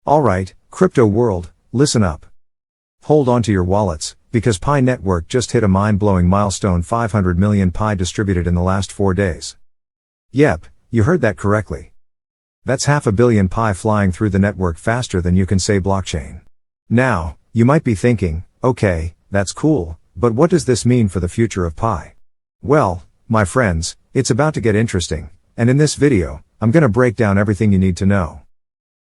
Alright, crypto world, listen up. Hold on to your wallets, because Pi Network just hit a mind-blowing milestone: 500 million Pi distributed in the last 4 days. Yep, you heard that correctly. That's 500 million Pi flying through the network faster than you can say blockchain. Now, you might be thinking, okay, that's cool, but what does this mean for the future of Pi? Well, my friends, it's about to get interesting, and in this video, I'm gonna break down everything you need to know.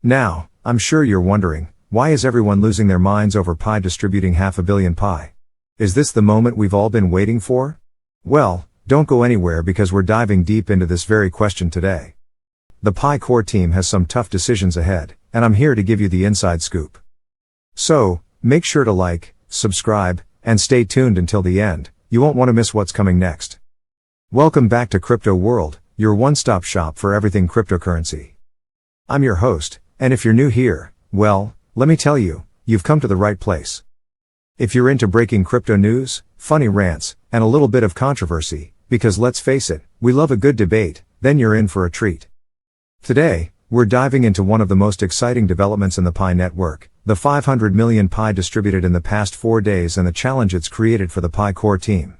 Now, I'm sure you're wondering, why is everyone losing their minds over Pi distributing 500 million Pi? Is this the moment we've all been waiting for? Well, don't go anywhere because we're diving deep into this very question today. The Pi core team has some tough decisions ahead, and I'm here to give you the inside scoop. So, make sure to like, subscribe, and stay tuned until the end. You won't want to miss what's coming next. Welcome back to Crypto World, your one-stop shop for everything cryptocurrency. I'm your host, and if you're new here, well, let me tell you, you've come to the right place. If you're into breaking crypto news, funny rants, and a little bit of controversy, because let's face it, we love a good debate, then you're in for a treat. Today, we're diving into one of the most exciting developments in the Pi network, the 500 million Pi distributed in the past 4 days and the challenge it's created for the Pi core team.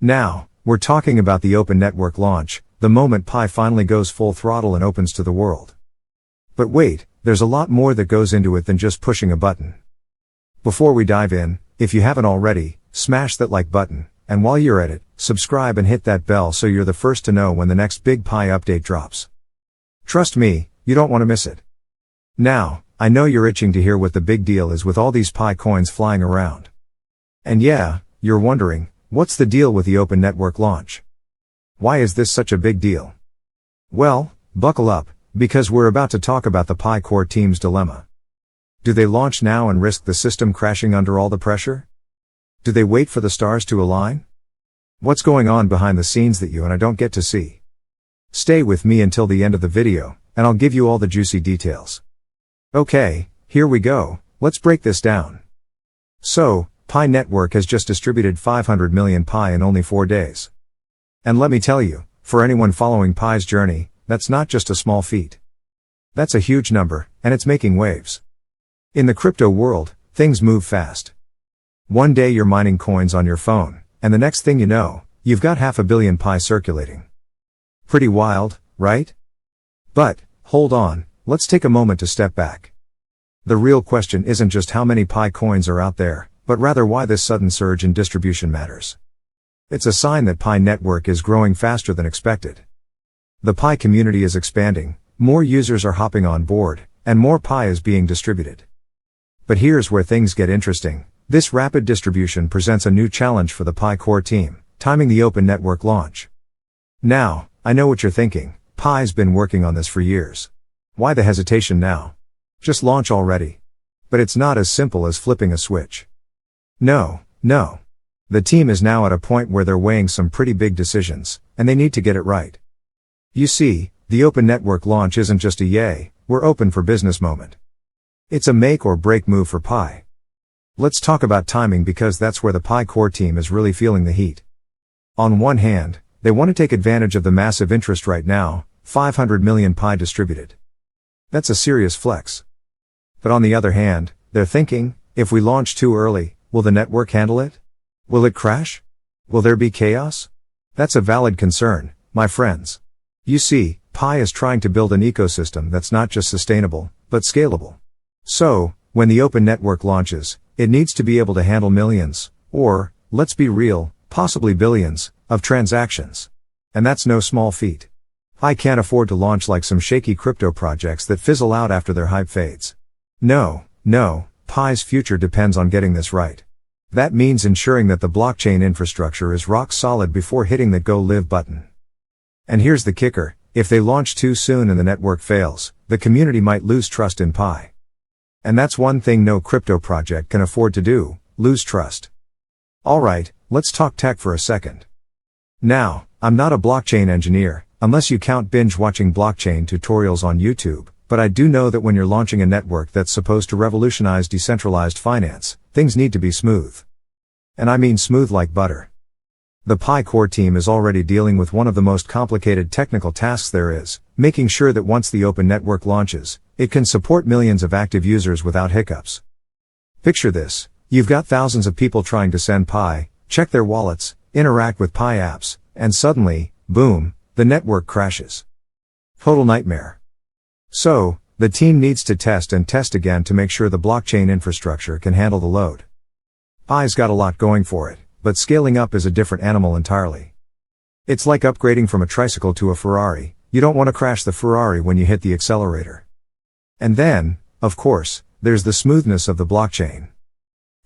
Now, we're talking about the open network launch, the moment Pi finally goes full throttle and opens to the world. But wait, there's a lot more that goes into it than just pushing a button. Before we dive in, if you haven't already, smash that like button, and while you're at it, subscribe and hit that bell so you're the first to know when the next big Pi update drops. Trust me, you don't want to miss it. Now, I know you're itching to hear what the big deal is with all these Pi coins flying around. And yeah, you're wondering, what's the deal with the open network launch? Why is this such a big deal? Well, buckle up, because we're about to talk about the Pi core team's dilemma. Do they launch now and risk the system crashing under all the pressure? Do they wait for the stars to align? What's going on behind the scenes that you and I don't get to see? Stay with me until the end of the video, and I'll give you all the juicy details. Okay, here we go, let's break this down. So, Pi Network has just distributed 500 million Pi in only 4 days. And let me tell you, for anyone following Pi's journey, that's not just a small feat. That's a huge number, and it's making waves. In the crypto world, things move fast. One day you're mining coins on your phone, and the next thing you know, you've got 500 million Pi circulating. Pretty wild, right? But, hold on, let's take a moment to step back. The real question isn't just how many Pi coins are out there, but rather why this sudden surge in distribution matters. It's a sign that Pi Network is growing faster than expected. The Pi community is expanding, more users are hopping on board, and more Pi is being distributed. But here's where things get interesting. This rapid distribution presents a new challenge for the Pi core team, timing the open network launch. Now, I know what you're thinking, Pi's been working on this for years. Why the hesitation now? Just launch already. But it's not as simple as flipping a switch. No. The team is now at a point where they're weighing some pretty big decisions, and they need to get it right. You see, the open network launch isn't just a yay, we're open for business moment. It's a make or break move for Pi. Let's talk about timing because that's where the Pi core team is really feeling the heat. On one hand, they want to take advantage of the massive interest right now, 500 million Pi distributed. That's a serious flex. But on the other hand, they're thinking, if we launch too early, will the network handle it? Will it crash? Will there be chaos? That's a valid concern, my friends. You see, Pi is trying to build an ecosystem that's not just sustainable, but scalable. So, when the open network launches, it needs to be able to handle millions, or, let's be real, possibly billions, of transactions. And that's no small feat. Pi can't afford to launch like some shaky crypto projects that fizzle out after their hype fades. No, Pi's future depends on getting this right. That means ensuring that the blockchain infrastructure is rock solid before hitting that go live button. And here's the kicker, if they launch too soon and the network fails, the community might lose trust in Pi. And that's one thing no crypto project can afford to do, lose trust. Alright, let's talk tech for a second. Now, I'm not a blockchain engineer, unless you count binge watching blockchain tutorials on YouTube, but I do know that when you're launching a network that's supposed to revolutionize decentralized finance, things need to be smooth. And I mean smooth like butter. The Pi core team is already dealing with one of the most complicated technical tasks there is, making sure that once the open network launches, it can support millions of active users without hiccups. Picture this. You've got thousands of people trying to send Pi, check their wallets, interact with Pi apps, and suddenly, boom, the network crashes. Total nightmare. So, the team needs to test and test again to make sure the blockchain infrastructure can handle the load. Pi's got a lot going for it, but scaling up is a different animal entirely. It's like upgrading from a tricycle to a Ferrari. You don't want to crash the Ferrari when you hit the accelerator. And then, of course, there's the smoothness of the blockchain.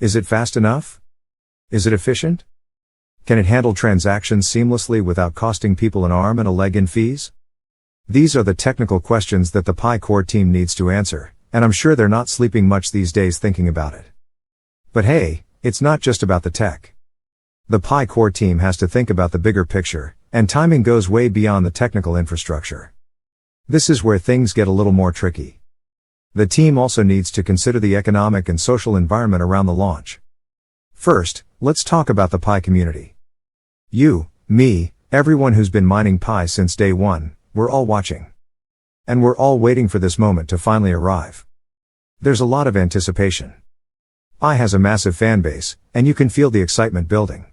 Is it fast enough? Is it efficient? Can it handle transactions seamlessly without costing people an arm and a leg in fees? These are the technical questions that the Pi core team needs to answer, and I'm sure they're not sleeping much these days thinking about it. But hey, it's not just about the tech. The Pi core team has to think about the bigger picture, and timing goes way beyond the technical infrastructure. This is where things get a little more tricky. The team also needs to consider the economic and social environment around the launch. First, let's talk about the Pi community. You, me, everyone who's been mining Pi since day one, we're all watching. And we're all waiting for this moment to finally arrive. There's a lot of anticipation. Pi has a massive fan base, and you can feel the excitement building.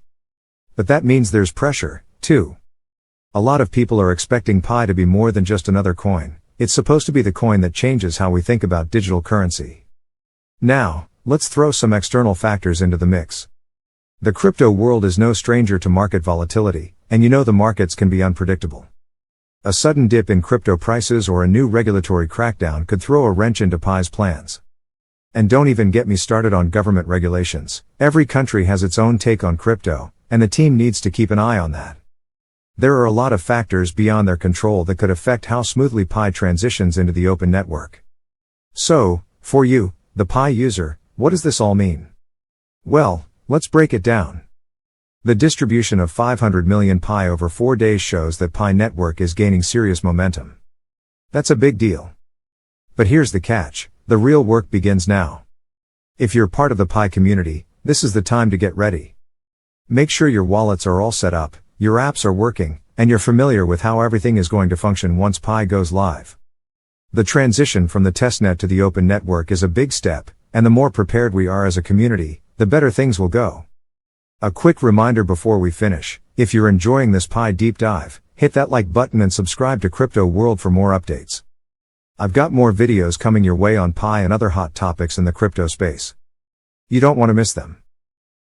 But that means there's pressure, too. A lot of people are expecting Pi to be more than just another coin. It's supposed to be the coin that changes how we think about digital currency. Now, let's throw some external factors into the mix. The crypto world is no stranger to market volatility, and you know the markets can be unpredictable. A sudden dip in crypto prices or a new regulatory crackdown could throw a wrench into Pi's plans. And don't even get me started on government regulations. Every country has its own take on crypto, and the team needs to keep an eye on that. There are a lot of factors beyond their control that could affect how smoothly Pi transitions into the open network. So, for you, the Pi user, what does this all mean? Well, let's break it down. The distribution of 500 million Pi over 4 days shows that Pi network is gaining serious momentum. That's a big deal. But here's the catch, the real work begins now. If you're part of the Pi community, this is the time to get ready. Make sure your wallets are all set up, your apps are working, and you're familiar with how everything is going to function once Pi goes live. The transition from the testnet to the open network is a big step, and the more prepared we are as a community, the better things will go. A quick reminder before we finish, if you're enjoying this Pi deep dive, hit that like button and subscribe to Crypto World for more updates. I've got more videos coming your way on Pi and other hot topics in the crypto space. You don't want to miss them.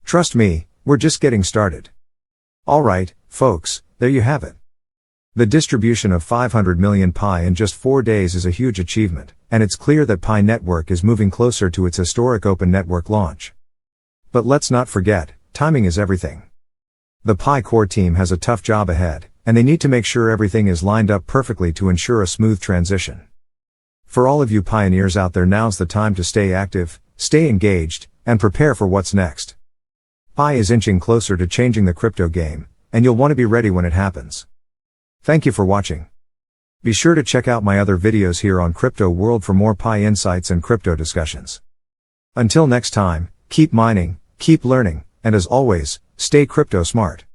Trust me, we're just getting started. Alright, folks, there you have it. The distribution of 500 million Pi in just 4 days is a huge achievement, and it's clear that Pi network is moving closer to its historic open network launch. But let's not forget, timing is everything. The Pi core team has a tough job ahead, and they need to make sure everything is lined up perfectly to ensure a smooth transition. For all of you pioneers out there, now's the time to stay active, stay engaged, and prepare for what's next. Pi is inching closer to changing the crypto game, and you'll want to be ready when it happens. Thank you for watching. Be sure to check out my other videos here on Crypto World for more Pi insights and crypto discussions. Until next time, keep mining, keep learning, and as always, stay crypto smart.